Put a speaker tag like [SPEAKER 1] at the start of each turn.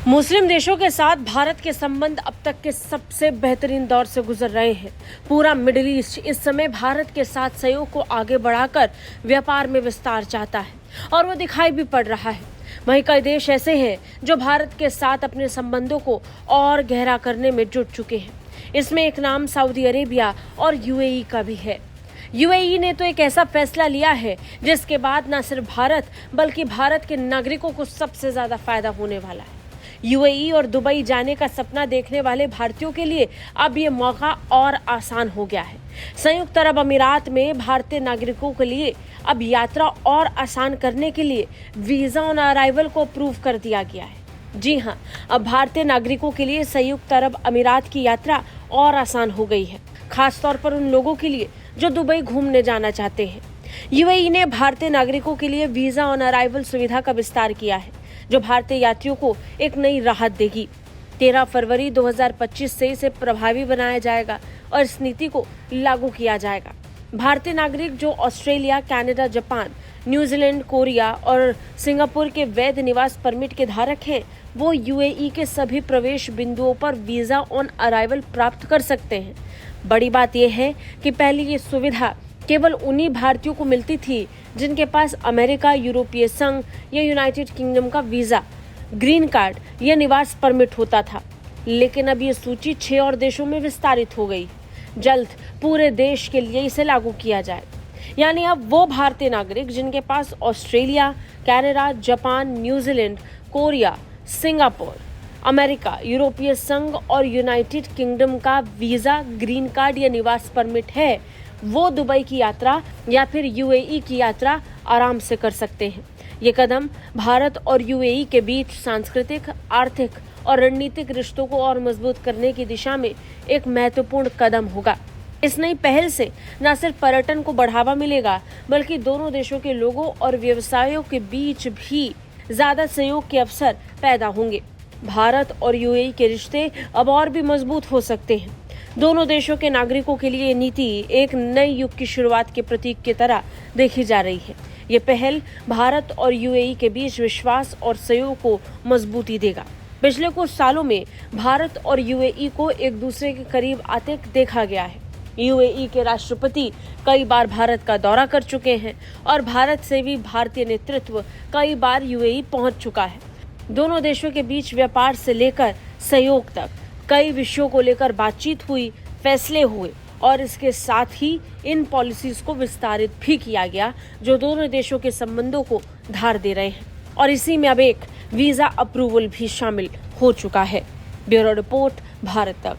[SPEAKER 1] मुस्लिम देशों के साथ भारत के संबंध अब तक के सबसे बेहतरीन दौर से गुजर रहे हैं। पूरा मिडिल ईस्ट इस समय भारत के साथ सहयोग को आगे बढ़ाकर व्यापार में विस्तार चाहता है और वो दिखाई भी पड़ रहा है। वहीं कई देश ऐसे हैं जो भारत के साथ अपने संबंधों को और गहरा करने में जुट चुके हैं। इसमें एक नाम सऊदी अरेबिया और यूएई का भी है। यूएई ने तो एक ऐसा फैसला लिया है जिसके बाद न सिर्फ भारत बल्कि भारत के नागरिकों को सबसे ज्यादा फायदा होने वाला है। यूएई और दुबई जाने का सपना देखने वाले भारतीयों के लिए अब ये मौका और आसान हो गया है। संयुक्त अरब अमीरात में भारतीय नागरिकों के लिए अब यात्रा और आसान करने के लिए वीजा ऑन अराइवल को अप्रूव कर दिया गया है। जी हां, अब भारतीय नागरिकों के लिए संयुक्त अरब अमीरात की यात्रा और आसान हो गई है, खासतौर पर उन लोगों के लिए जो दुबई घूमने जाना चाहते हैं। यूएई ने भारतीय नागरिकों के लिए वीजा ऑन अराइवल सुविधा का विस्तार किया है, जो भारतीय यात्रियों को एक नई राहत देगी। 13 फरवरी 2025 से इसे प्रभावी बनाया जाएगा और इस नीति को लागू किया जाएगा। भारतीय नागरिक जो Australia, Canada, Japan, New Zealand, Korea और सिंगापुर के वैध निवास परमिट के धारक हैं, वो यूएई के सभी प्रवेश बिंदुओं पर वीजा ऑन अराइवल प्राप्त कर सकते हैं। बड़ी बात यह है कि पहले ये सुविधा केवल उन्हीं भारतीयों को मिलती थी जिनके पास अमेरिका, यूरोपीय संघ या यूनाइटेड किंगडम का वीजा, ग्रीन कार्ड या निवास परमिट होता था। लेकिन अब ये सूची 6 और देशों में विस्तारित हो गई। जल्द पूरे देश के लिए इसे लागू किया जाए। यानी अब वो भारतीय नागरिक जिनके पास Australia, Canada, Japan, New Zealand, Korea, Singapore, America, यूरोपीय संघ और यूनाइटेड किंगडम का वीजा, ग्रीन कार्ड या निवास परमिट है, वो दुबई की यात्रा या फिर यूएई की यात्रा आराम से कर सकते हैं। ये कदम भारत और यूएई के बीच सांस्कृतिक, आर्थिक और रणनीतिक रिश्तों को और मजबूत करने की दिशा में एक महत्वपूर्ण कदम होगा। इस नई पहल से न सिर्फ पर्यटन को बढ़ावा मिलेगा, बल्कि दोनों देशों के लोगों और व्यवसायों के बीच भी ज्यादा सहयोग के अवसर पैदा होंगे। भारत और यूएई के रिश्ते अब और भी मजबूत हो सकते हैं। दोनों देशों के नागरिकों के लिए ये नीति एक नए युग की शुरुआत के प्रतीक की तरह देखी जा रही है। ये पहल भारत और यूएई के बीच विश्वास और सहयोग को मजबूती देगा। पिछले कुछ सालों में भारत और यूएई को एक दूसरे के करीब आते देखा गया है। यूएई के राष्ट्रपति कई बार भारत का दौरा कर चुके हैं और भारत से भी भारतीय नेतृत्व कई बार यूएई पहुंच चुका है। दोनों देशों के बीच व्यापार से लेकर सहयोग तक कई विषयों को लेकर बातचीत हुई, फैसले हुए और इसके साथ ही इन पॉलिसीज को विस्तारित भी किया गया जो दोनों देशों के संबंधों को धार दे रहे हैं। और इसी में अब एक वीजा अप्रूवल भी शामिल हो चुका है। ब्यूरो रिपोर्ट, भारत तक।